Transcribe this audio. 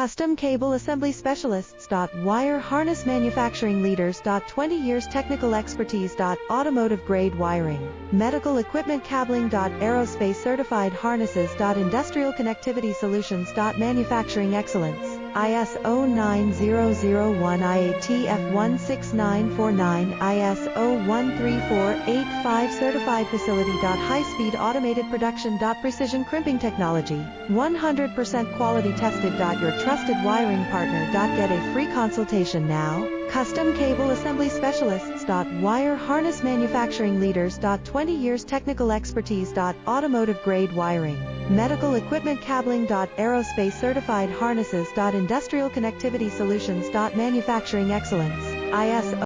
Custom Cable Assembly Specialists. Wire Harness Manufacturing Leaders. 20 years technical expertise. Automotive grade wiring, medical equipment cabling. Aerospace certified harnesses. Industrial connectivity solutions. Manufacturing excellence. ISO 9001 IATF 16949 ISO 13485 certified facility. High-speed automated production. Precision crimping technology, 100% quality tested. Your trusted wiring partner. Get a free consultation now. Custom Cable Assembly Specialists. Wire Harness Manufacturing Leaders. 20 years technical expertise. Automotive grade wiring, medical equipment cabling. Aerospace certified harnesses. Industrial connectivity solutions. Manufacturing excellence. ISO